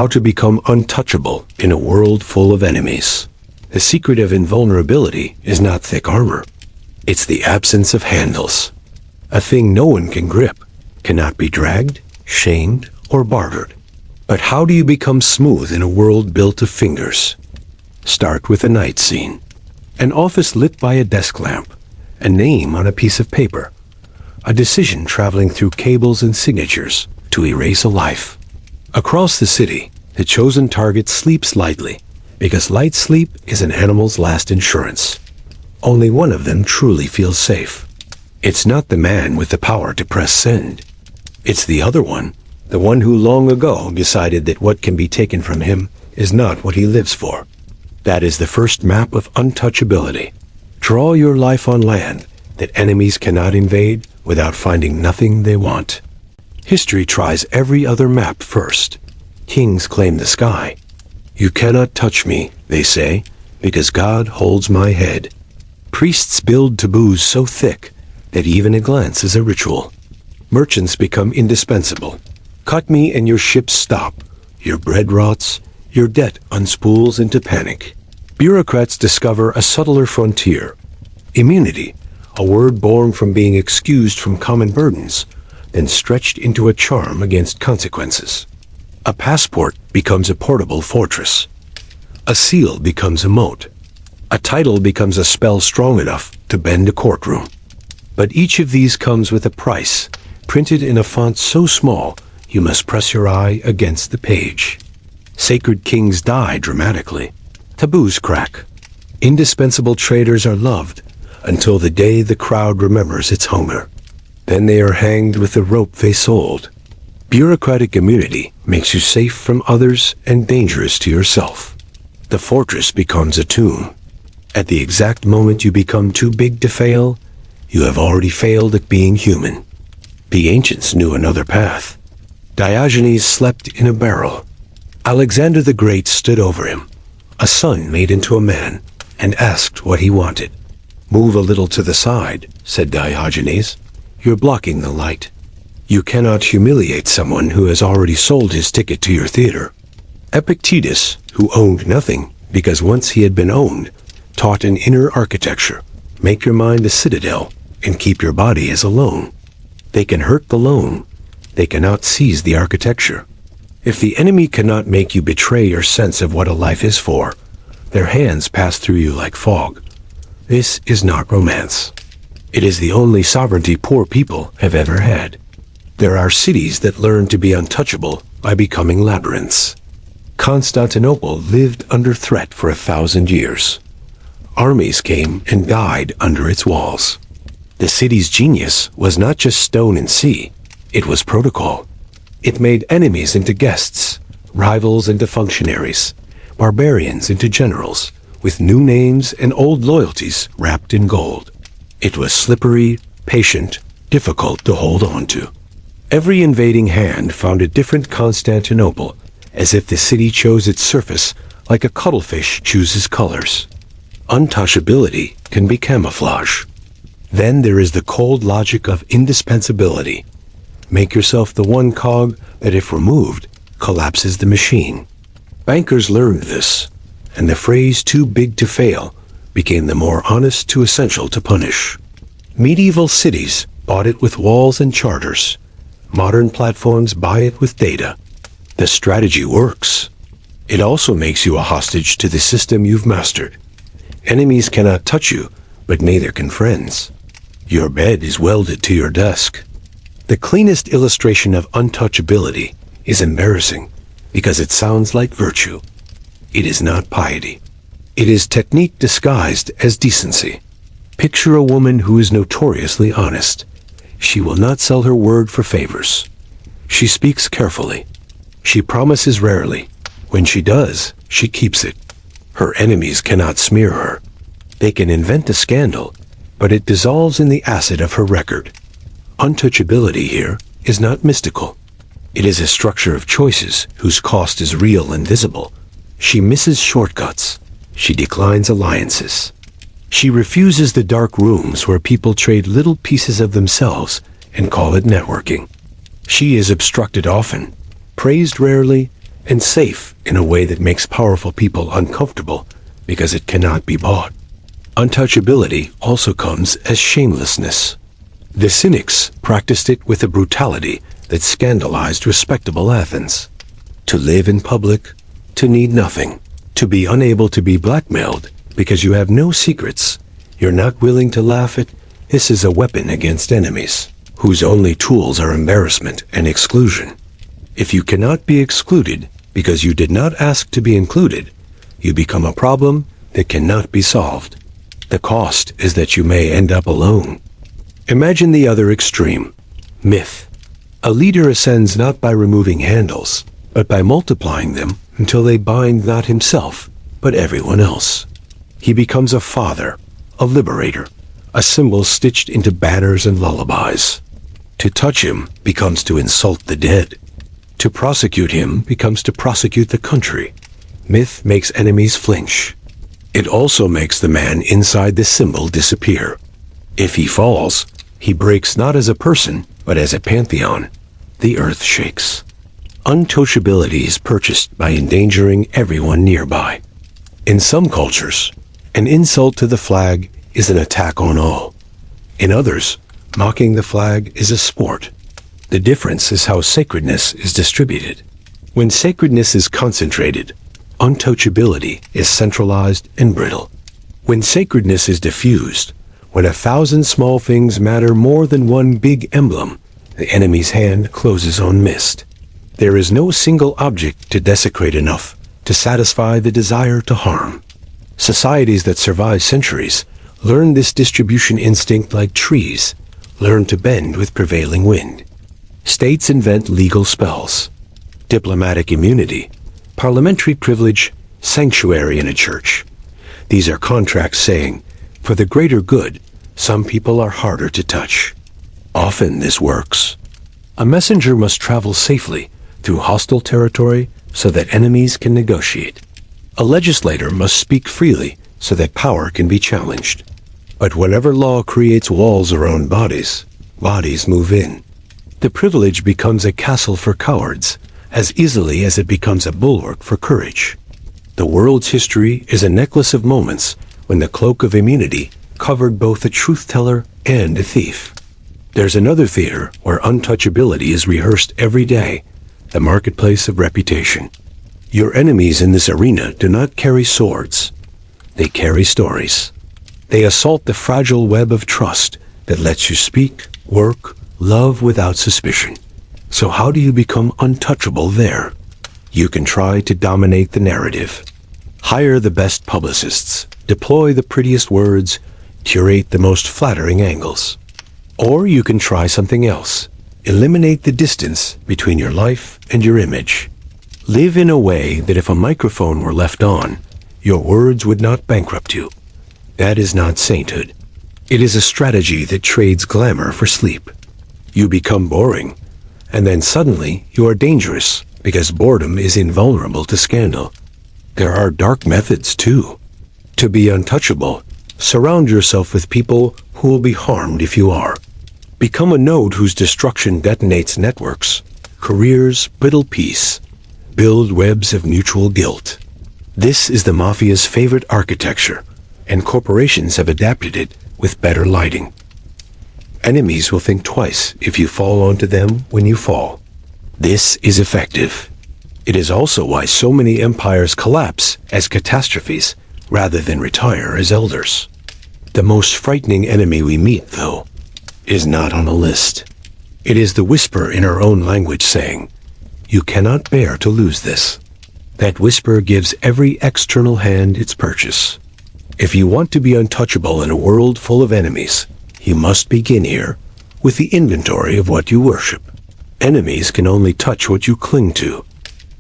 How to become untouchable in a world full of enemies. The secret of invulnerability is not thick armor. It's the absence of handles. A thing no one can grip cannot be dragged, shamed, or bartered. But how do you become smooth in a world built of fingers? Start with a night scene. An office lit by a desk lamp. A name on a piece of paper. A decision traveling through cables and signatures to erase a life. Across the city, the chosen target sleeps lightly, because light sleep is an animal's last insurance. Only one of them truly feels safe. It's not the man with the power to press send. It's the other one, the one who long ago decided that what can be taken from him is not what he lives for. That is the first map of untouchability. Draw your life on land that enemies cannot invade without finding nothing they want. History tries every other map first. Kings claim the sky. You cannot touch me, they say, because God holds my head. Priests build taboos so thick that even a glance is a ritual. Merchants become indispensable. Cut me and your ships stop. Your bread rots. Your debt unspools into panic. Bureaucrats discover a subtler frontier. Immunity, a word born from being excused from common burdens, then stretched into a charm against consequences. A passport becomes a portable fortress. A seal becomes a moat. A title becomes a spell strong enough to bend a courtroom. But each of these comes with a price, printed in a font so small you must press your eye against the page. Sacred kings die dramatically. Taboos crack. Indispensable traitors are loved until the day the crowd remembers its Homer. Then they are hanged with the rope they sold. Bureaucratic immunity makes you safe from others and dangerous to yourself. The fortress becomes a tomb. At the exact moment you become too big to fail, you have already failed at being human. The ancients knew another path. Diogenes slept in a barrel. Alexander the Great stood over him, a son made into a man, and asked what he wanted. Move a little to the side, said Diogenes. You're blocking the light. You cannot humiliate someone who has already sold his ticket to your theater. Epictetus, who owned nothing because once he had been owned, taught an inner architecture. Make your mind a citadel and keep your body as a loan. They can hurt the loan. They cannot seize the architecture. If the enemy cannot make you betray your sense of what a life is for, their hands pass through you like fog. This is not romance. It is the only sovereignty poor people have ever had. There are cities that learn to be untouchable by becoming labyrinths. Constantinople lived under threat for 1,000 years. Armies came and died under its walls. The city's genius was not just stone and sea, it was protocol. It made enemies into guests, rivals into functionaries, barbarians into generals, with new names and old loyalties wrapped in gold. It was slippery, patient, difficult to hold on to. Every invading hand found a different Constantinople, as if the city chose its surface like a cuttlefish chooses colors. Untouchability can be camouflage. Then there is the cold logic of indispensability. Make yourself the one cog that, if removed, collapses the machine. Bankers learned this, and the phrase "too big to fail" became the more honest too essential to punish. Medieval cities bought it with walls and charters. Modern platforms buy it with data. The strategy works. It also makes you a hostage to the system you've mastered. Enemies cannot touch you, but neither can friends. Your bed is welded to your desk. The cleanest illustration of untouchability is embarrassing because it sounds like virtue. It is not piety. It is technique disguised as decency. Picture a woman who is notoriously honest. She will not sell her word for favors. She speaks carefully. She promises rarely. When she does, she keeps it. Her enemies cannot smear her. They can invent a scandal, but it dissolves in the acid of her record. Untouchability here is not mystical. It is a structure of choices whose cost is real and visible. She misses shortcuts. She declines alliances. She refuses the dark rooms where people trade little pieces of themselves and call it networking. She is obstructed often, praised rarely, and safe in a way that makes powerful people uncomfortable because it cannot be bought. Untouchability also comes as shamelessness. The Cynics practiced it with a brutality that scandalized respectable Athens. To live in public, to need nothing, to be unable to be blackmailed because you have no secrets, you're not willing to laugh at, this is a weapon against enemies, whose only tools are embarrassment and exclusion. If you cannot be excluded because you did not ask to be included, you become a problem that cannot be solved. The cost is that you may end up alone. Imagine the other extreme. Myth. A leader ascends not by removing handles, but by multiplying them until they bind not himself, but everyone else. He becomes a father, a liberator, a symbol stitched into banners and lullabies. To touch him becomes to insult the dead. To prosecute him becomes to prosecute the country. Myth makes enemies flinch. It also makes the man inside the symbol disappear. If he falls, he breaks not as a person, but as a pantheon. The earth shakes. Untouchability is purchased by endangering everyone nearby. In some cultures, an insult to the flag is an attack on all. In others, mocking the flag is a sport. The difference is how sacredness is distributed. When sacredness is concentrated, untouchability is centralized and brittle. When sacredness is diffused, when 1,000 small things matter more than one big emblem, the enemy's hand closes on mist. There is no single object to desecrate enough to satisfy the desire to harm. Societies that survive centuries learn this distribution instinct like trees, learn to bend with prevailing wind. States invent legal spells, diplomatic immunity, parliamentary privilege, sanctuary in a church. These are contracts saying, for the greater good, some people are harder to touch. Often this works. A messenger must travel safely through hostile territory so that enemies can negotiate. A legislator must speak freely so that power can be challenged. But whenever law creates walls around bodies, bodies move in. The privilege becomes a castle for cowards as easily as it becomes a bulwark for courage. The world's history is a necklace of moments when the cloak of immunity covered both a truth-teller and a thief. There's another theater where untouchability is rehearsed every day, the marketplace of reputation. Your enemies in this arena do not carry swords. They carry stories. They assault the fragile web of trust that lets you speak, work, love without suspicion. So how do you become untouchable there? You can try to dominate the narrative. Hire the best publicists, deploy the prettiest words, curate the most flattering angles. Or you can try something else. Eliminate the distance between your life and your image. Live in a way that if a microphone were left on, your words would not bankrupt you. That is not sainthood. It is a strategy that trades glamour for sleep. You become boring, and then suddenly you are dangerous because boredom is invulnerable to scandal. There are dark methods too. To be untouchable, surround yourself with people who will be harmed if you are. Become a node whose destruction detonates networks, careers, brittle peace. Build webs of mutual guilt. This is the mafia's favorite architecture, and corporations have adapted it with better lighting. Enemies will think twice if you fall onto them when you fall. This is effective. It is also why so many empires collapse as catastrophes rather than retire as elders. The most frightening enemy we meet, though, is not on a list. It is the whisper in our own language saying, "You cannot bear to lose this." That whisper gives every external hand its purchase. If you want to be untouchable in a world full of enemies, you must begin here with the inventory of what you worship. Enemies can only touch what you cling to.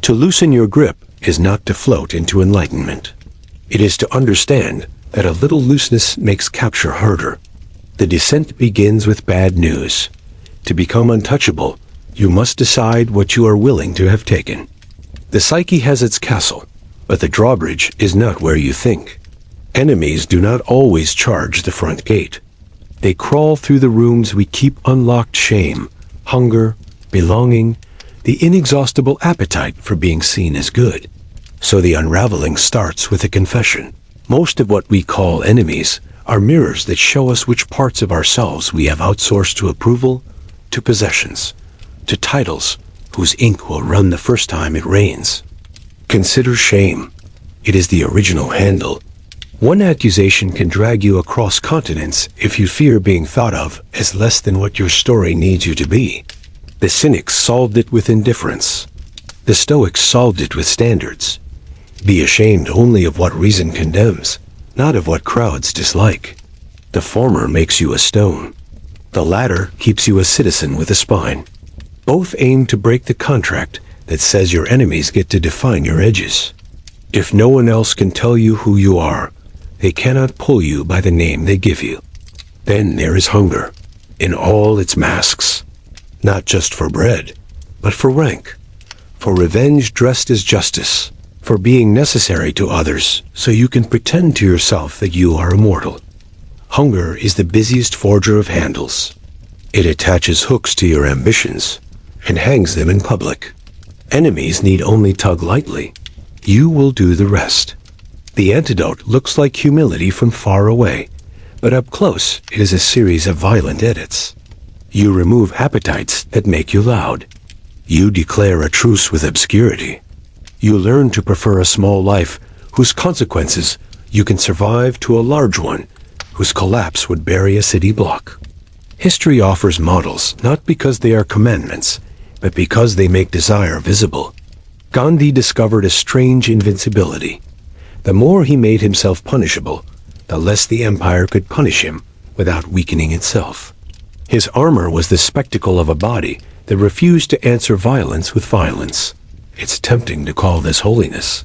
To loosen your grip is not to float into enlightenment. It is to understand that a little looseness makes capture harder. The descent begins with bad news. To become untouchable, you must decide what you are willing to have taken. The psyche has its castle, but the drawbridge is not where you think. Enemies do not always charge the front gate. They crawl through the rooms we keep unlocked: shame, hunger, belonging, the inexhaustible appetite for being seen as good. So the unraveling starts with a confession. Most of what we call enemies are mirrors that show us which parts of ourselves we have outsourced to approval, to possessions, to titles whose ink will run the first time it rains. Consider shame. It is the original handle. One accusation can drag you across continents if you fear being thought of as less than what your story needs you to be. The cynics solved it with indifference. The Stoics solved it with standards. Be ashamed only of what reason condemns, not of what crowds dislike. The former makes you a stone. The latter keeps you a citizen with a spine. Both aim to break the contract that says your enemies get to define your edges. If no one else can tell you who you are, they cannot pull you by the name they give you. Then there is hunger, in all its masks, not just for bread, but for rank, for revenge dressed as justice, for being necessary to others so you can pretend to yourself that you are immortal. Hunger is the busiest forger of handles. It attaches hooks to your ambitions and hangs them in public. Enemies need only tug lightly. You will do the rest. The antidote looks like humility from far away, but up close it is a series of violent edits. You remove appetites that make you loud. You declare a truce with obscurity. You learn to prefer a small life whose consequences you can survive to a large one whose collapse would bury a city block. History offers models not because they are commandments, but because they make desire visible. Gandhi discovered a strange invincibility. The more he made himself punishable, the less the empire could punish him without weakening itself. His armor was the spectacle of a body that refused to answer violence with violence. It's tempting to call this holiness.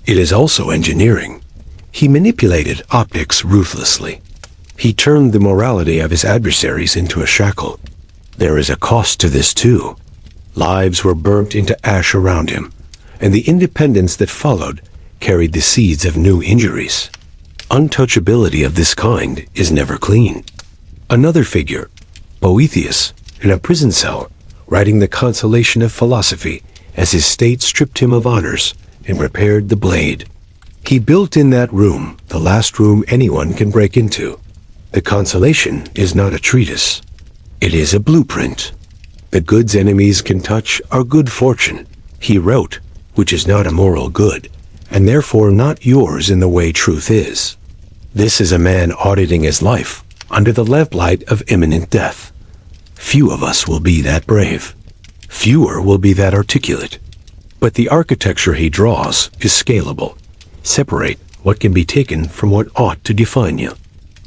It is also engineering. He manipulated optics ruthlessly. He turned the morality of his adversaries into a shackle. There is a cost to this too. Lives were burnt into ash around him, and the independence that followed carried the seeds of new injuries. Untouchability of this kind is never clean. Another figure, Boethius, in a prison cell, writing the consolation of philosophy as his state stripped him of honors and prepared the blade. He built in that room, the last room anyone can break into. The consolation is not a treatise. It is a blueprint. The goods enemies can touch are good fortune, he wrote, which is not a moral good, and therefore not yours in the way truth is. This is a man auditing his life under the lamplight of imminent death. Few of us will be that brave. Fewer will be that articulate. But the architecture he draws is scalable. Separate what can be taken from what ought to define you.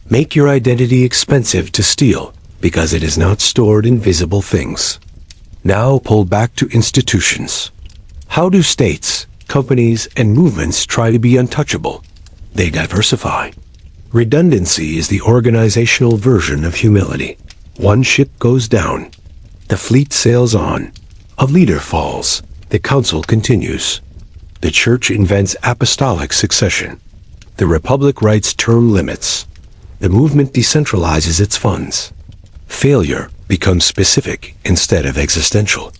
Make your identity expensive to steal, because it is not stored in visible things. Now pull back to institutions. How do states, companies, and movements try to be untouchable? They diversify. Redundancy is the organizational version of humility. One ship goes down. The fleet sails on. A leader falls. The council continues. The church invents apostolic succession. The republic writes term limits. The movement decentralizes its funds. Failure becomes specific instead of existential.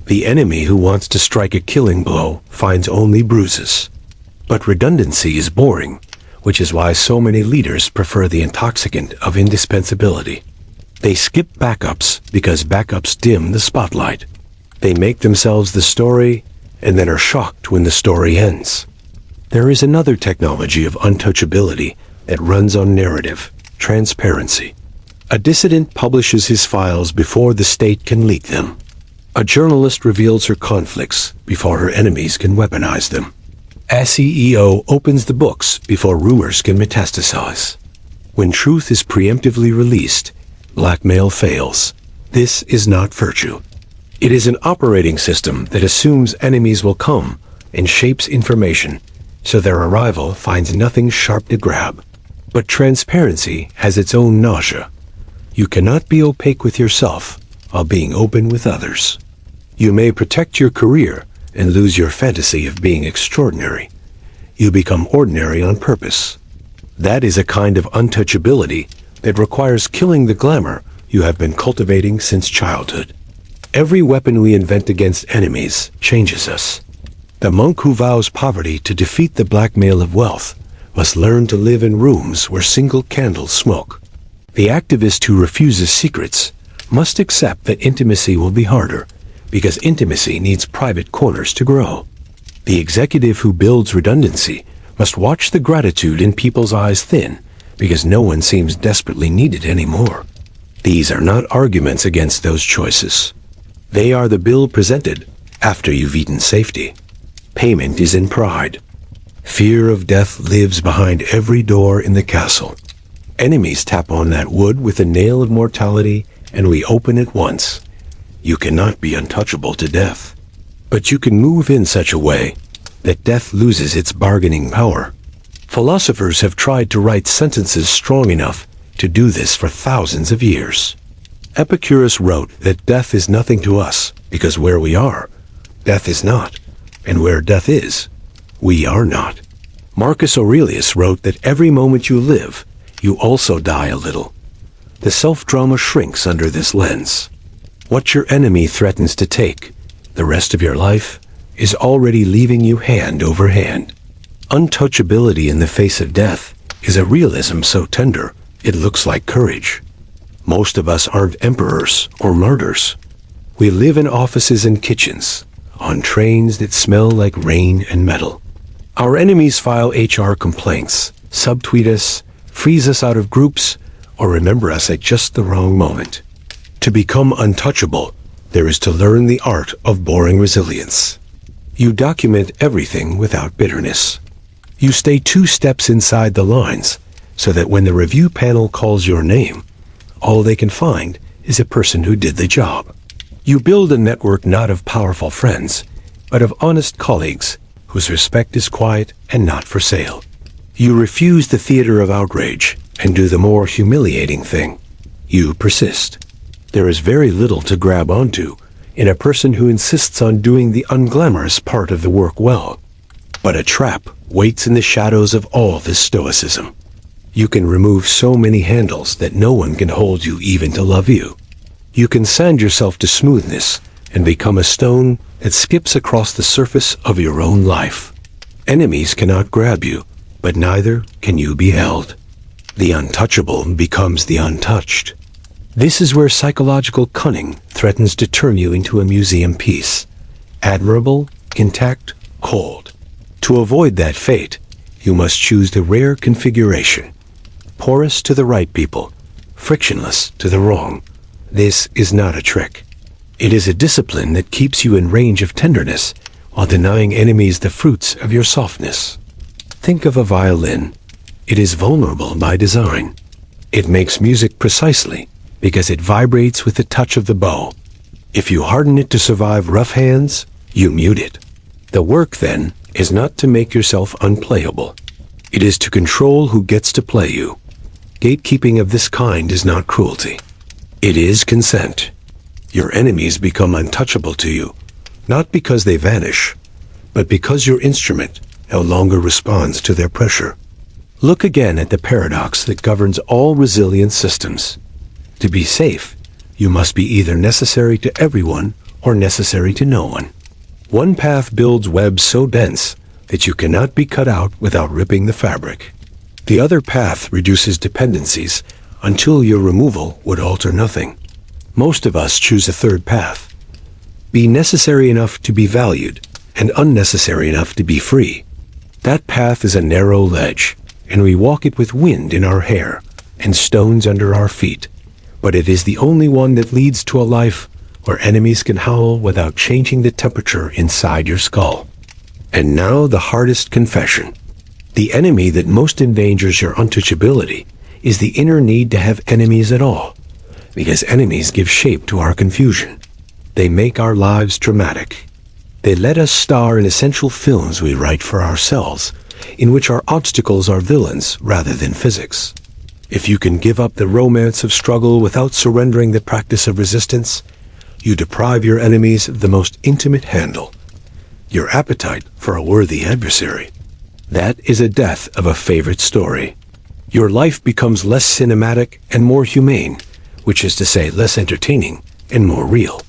The enemy who wants to strike a killing blow finds only bruises. But redundancy is boring, which is why so many leaders prefer the intoxicant of indispensability. They skip backups because backups dim the spotlight. They make themselves the story and then are shocked when the story ends. There is another technology of untouchability that runs on narrative, transparency. A dissident publishes his files before the state can leak them. A journalist reveals her conflicts before her enemies can weaponize them. A CEO opens the books before rumors can metastasize. When truth is preemptively released, blackmail fails. This is not virtue. It is an operating system that assumes enemies will come and shapes information, so their arrival finds nothing sharp to grab. But transparency has its own nausea. You cannot be opaque with yourself while being open with others. You may protect your career and lose your fantasy of being extraordinary. You become ordinary on purpose. That is a kind of untouchability that requires killing the glamour you have been cultivating since childhood. Every weapon we invent against enemies changes us. The monk who vows poverty to defeat the blackmail of wealth must learn to live in rooms where single candles smoke. The activist who refuses secrets must accept that intimacy will be harder, because intimacy needs private corners to grow. The executive who builds redundancy must watch the gratitude in people's eyes thin, because no one seems desperately needed anymore. These are not arguments against those choices. They are the bill presented after you've eaten safety. Payment is in pride. Fear of death lives behind every door in the castle. Enemies tap on that wood with a nail of mortality, and we open it once. You cannot be untouchable to death. But you can move in such a way that death loses its bargaining power. Philosophers have tried to write sentences strong enough to do this for thousands of years. Epicurus wrote that death is nothing to us, because where we are, death is not, and where death is, we are not. Marcus Aurelius wrote that every moment you live, you also die a little. The self-drama shrinks under this lens. What your enemy threatens to take, the rest of your life, is already leaving you hand over hand. Untouchability in the face of death is a realism so tender, it looks like courage. Most of us aren't emperors or martyrs. We live in offices and kitchens, on trains that smell like rain and metal. Our enemies file HR complaints, subtweet us, freeze us out of groups, or remember us at just the wrong moment. To become untouchable, there is to learn the art of boring resilience. You document everything without bitterness. You stay 2 steps inside the lines, so that when the review panel calls your name, all they can find is a person who did the job. You build a network not of powerful friends, but of honest colleagues whose respect is quiet and not for sale. You refuse the theater of outrage and do the more humiliating thing. You persist. There is very little to grab onto in a person who insists on doing the unglamorous part of the work well. But a trap waits in the shadows of all this stoicism. You can remove so many handles that no one can hold you even to love you. You can sand yourself to smoothness and become a stone that skips across the surface of your own life. Enemies cannot grab you, but neither can you be held. The untouchable becomes the untouched. This is where psychological cunning threatens to turn you into a museum piece. Admirable, intact, cold. To avoid that fate, you must choose the rare configuration. Porous to the right people, frictionless to the wrong. This is not a trick. It is a discipline that keeps you in range of tenderness while denying enemies the fruits of your softness. Think of a violin. It is vulnerable by design. It makes music precisely because it vibrates with the touch of the bow. If you harden it to survive rough hands, you mute it. The work, then, is not to make yourself unplayable. It is to control who gets to play you. Gatekeeping of this kind is not cruelty. It is consent. Your enemies become untouchable to you, not because they vanish, but because your instrument no longer responds to their pressure. Look again at the paradox that governs all resilient systems. To be safe, you must be either necessary to everyone or necessary to no one. One path builds webs so dense that you cannot be cut out without ripping the fabric. The other path reduces dependencies until your removal would alter nothing. Most of us choose a third path. Be necessary enough to be valued and unnecessary enough to be free. That path is a narrow ledge, and we walk it with wind in our hair and stones under our feet. But it is the only one that leads to a life where enemies can howl without changing the temperature inside your skull. And now the hardest confession. The enemy that most endangers your untouchability is the inner need to have enemies at all, because enemies give shape to our confusion. They make our lives dramatic. They let us star in essential films we write for ourselves, in which our obstacles are villains rather than physics. If you can give up the romance of struggle without surrendering the practice of resistance, you deprive your enemies of the most intimate handle, your appetite for a worthy adversary. That is a death of a favorite story. Your life becomes less cinematic and more humane, which is to say less entertaining and more real.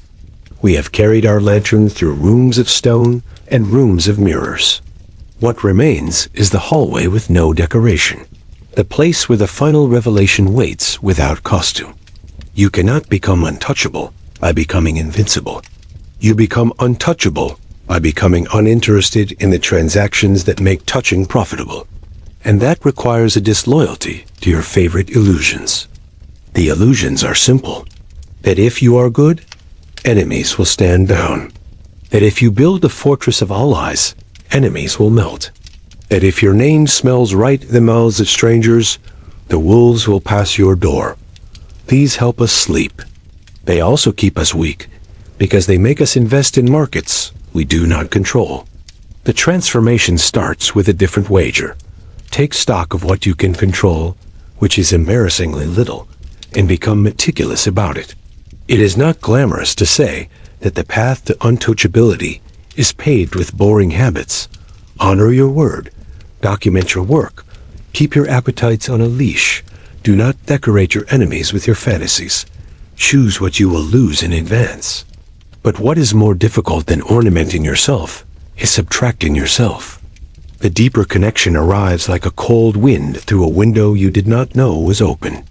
We have carried our lantern through rooms of stone and rooms of mirrors. What remains is the hallway with no decoration, the place where the final revelation waits without costume. You cannot become untouchable by becoming invincible. You become untouchable by becoming uninterested in the transactions that make touching profitable. And that requires a disloyalty to your favorite illusions. The illusions are simple. That if you are good, enemies will stand down. That if you build a fortress of allies, enemies will melt. That if your name smells right in the mouths of strangers, the wolves will pass your door. These help us sleep. They also keep us weak, because they make us invest in markets we do not control. The transformation starts with a different wager. Take stock of what you can control, which is embarrassingly little, and become meticulous about it. It is not glamorous to say that the path to untouchability is paved with boring habits. Honor your word. Document your work. Keep your appetites on a leash. Do not decorate your enemies with your fantasies. Choose what you will lose in advance. But what is more difficult than ornamenting yourself is subtracting yourself. The deeper connection arrives like a cold wind through a window you did not know was open.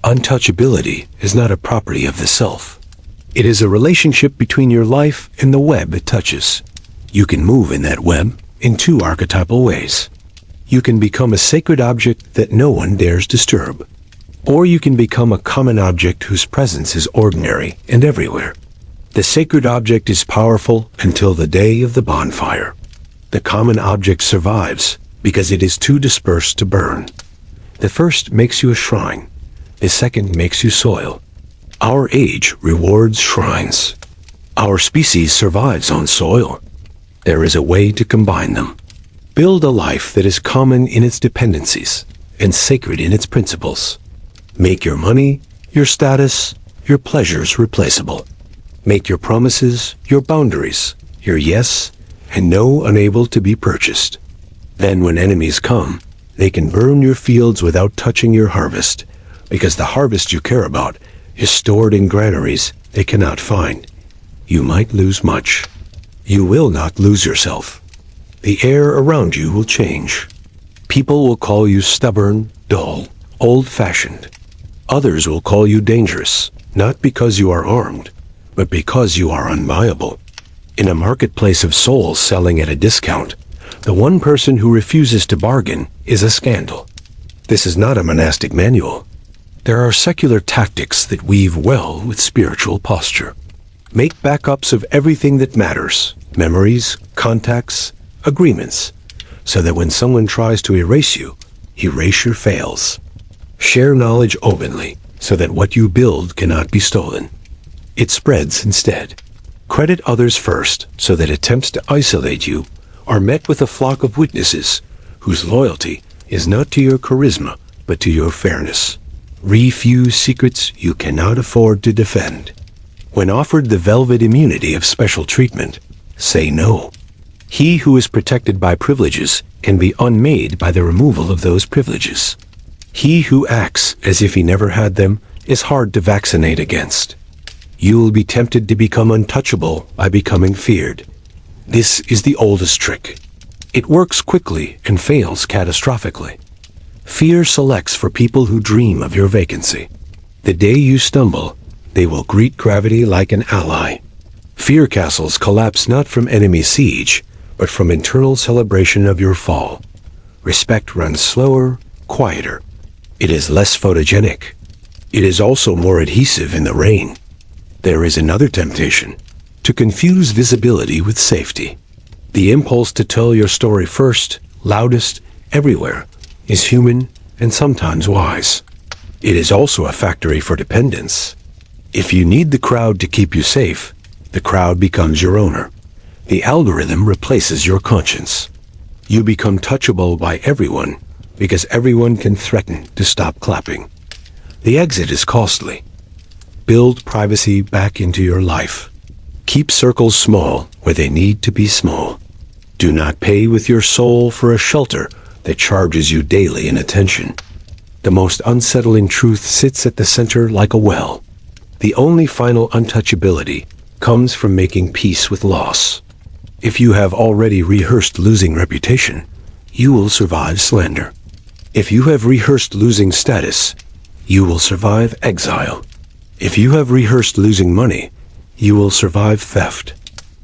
Untouchability is not a property of the self. It is a relationship between your life and the web it touches. You can move in that web in two archetypal ways. You can become a sacred object that no one dares disturb. Or you can become a common object whose presence is ordinary and everywhere. The sacred object is powerful until the day of the bonfire. The common object survives because it is too dispersed to burn. The first makes you a shrine. The second makes you soil. Our age rewards shrines. Our species survives on soil. There is a way to combine them. Build a life that is common in its dependencies and sacred in its principles. Make your money, your status, your pleasures replaceable. Make your promises, your boundaries, your yes and no unable to be purchased. Then when enemies come, they can burn your fields without touching your harvest, because the harvest you care about is stored in granaries they cannot find. You might lose much. You will not lose yourself. The air around you will change. People will call you stubborn, dull, old-fashioned. Others will call you dangerous, not because you are armed, but because you are unviable. In a marketplace of souls selling at a discount, the one person who refuses to bargain is a scandal. This is not a monastic manual. There are secular tactics that weave well with spiritual posture. Make backups of everything that matters, memories, contacts, agreements, so that when someone tries to erase you, erasure fails. Share knowledge openly, so that what you build cannot be stolen. It spreads instead. Credit others first, so that attempts to isolate you are met with a flock of witnesses whose loyalty is not to your charisma, but to your fairness. Refuse secrets you cannot afford to defend. When offered the velvet immunity of special treatment, say no. He who is protected by privileges can be unmade by the removal of those privileges. He who acts as if he never had them is hard to vaccinate against. You will be tempted to become untouchable by becoming feared. This is the oldest trick. It works quickly and fails catastrophically. Fear selects for people who dream of your vacancy. The day you stumble, they will greet gravity like an ally. Fear castles collapse not from enemy siege, but from internal celebration of your fall. Respect runs slower, quieter. It is less photogenic. It is also more adhesive in the rain. There is another temptation, to confuse visibility with safety. The impulse to tell your story first, loudest, everywhere, is human and sometimes wise. It is also a factory for dependence. If you need the crowd to keep you safe, the crowd becomes your owner. The algorithm replaces your conscience. You become touchable by everyone because everyone can threaten to stop clapping. The exit is costly. Build privacy back into your life. Keep circles small where they need to be small. Do not pay with your soul for a shelter that charges you daily in attention. The most unsettling truth sits at the center like a well. The only final untouchability comes from making peace with loss. If you have already rehearsed losing reputation, you will survive slander. If you have rehearsed losing status, you will survive exile. If you have rehearsed losing money, you will survive theft.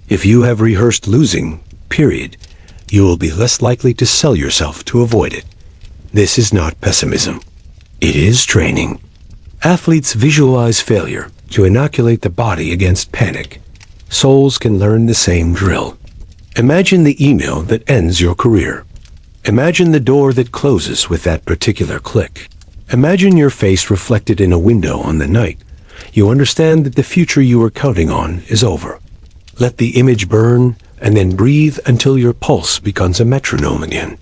If you have rehearsed losing, period, you will be less likely to sell yourself to avoid it. This is not pessimism. It is training. Athletes visualize failure to inoculate the body against panic. Souls can learn the same drill. Imagine the email that ends your career. Imagine the door that closes with that particular click. Imagine your face reflected in a window on the night you understand that the future you were counting on is over. Let the image burn and then breathe until your pulse becomes a metronome again.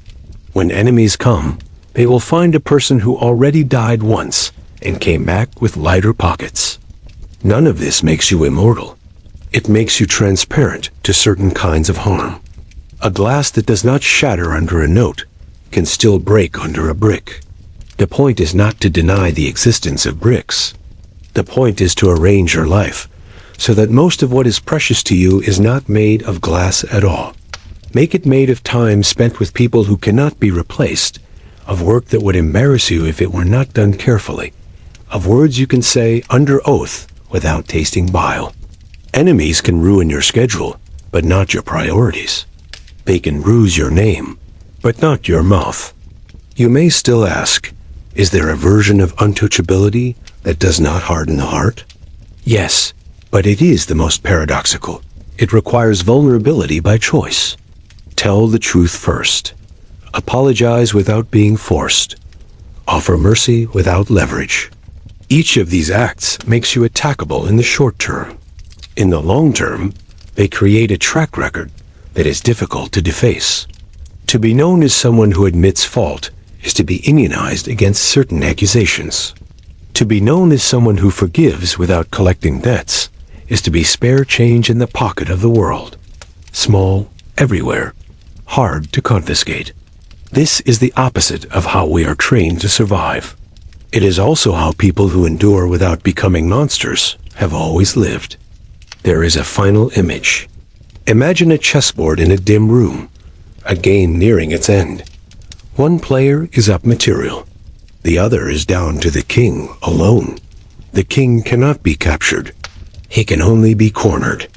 When enemies come, they will find a person who already died once and came back with lighter pockets. None of this makes you immortal. It makes you transparent to certain kinds of harm. A glass that does not shatter under a note can still break under a brick. The point is not to deny the existence of bricks. The point is to arrange your life so that most of what is precious to you is not made of glass at all. Make it made of time spent with people who cannot be replaced, of work that would embarrass you if it were not done carefully, of words you can say under oath without tasting bile. Enemies can ruin your schedule, but not your priorities. They can bruise your name, but not your mouth. You may still ask, is there a version of untouchability that does not harden the heart? Yes, but it is the most paradoxical. It requires vulnerability by choice. Tell the truth first. Apologize without being forced. Offer mercy without leverage. Each of these acts makes you attackable in the short term. In the long term, they create a track record that is difficult to deface. To be known as someone who admits fault is to be immunized against certain accusations. To be known as someone who forgives without collecting debts is to be spare change in the pocket of the world. Small, everywhere, hard to confiscate. This is the opposite of how we are trained to survive. It is also how people who endure without becoming monsters have always lived. There is a final image. Imagine a chessboard in a dim room, a game nearing its end. One player is up material. The other is down to the king alone. The king cannot be captured. He can only be cornered.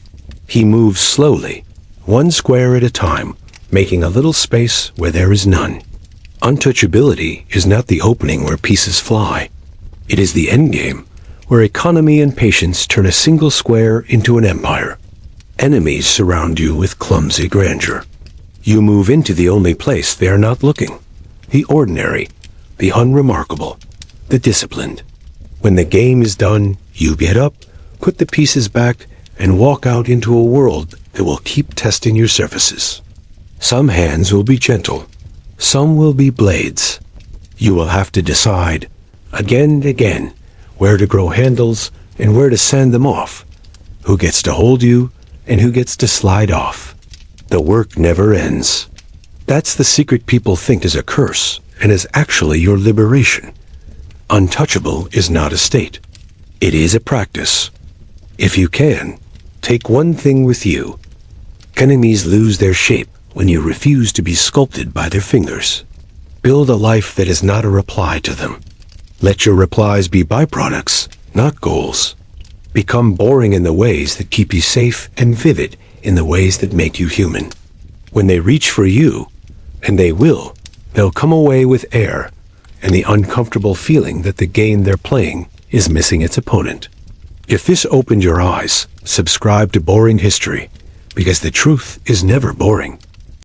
He moves slowly, one square at a time, making a little space where there is none. Untouchability is not the opening where pieces fly. It is the endgame, where economy and patience turn a single square into an empire. Enemies surround you with clumsy grandeur. You move into the only place they are not looking. The ordinary, the unremarkable, the disciplined. When the game is done, you get up, put the pieces back, and walk out into a world that will keep testing your surfaces. Some hands will be gentle. Some will be blades. You will have to decide, again and again, where to grow handles and where to sand them off, who gets to hold you and who gets to slide off. The work never ends. That's the secret people think is a curse and is actually your liberation. Untouchable is not a state. It is a practice. If you can, take one thing with you. Enemies lose their shape when you refuse to be sculpted by their fingers. Build a life that is not a reply to them. Let your replies be byproducts, not goals. Become boring in the ways that keep you safe and vivid in the ways that make you human. When they reach for you, and they will, they'll come away with air and the uncomfortable feeling that the game they're playing is missing its opponent. If this opened your eyes, subscribe to Boring History, because the truth is never boring.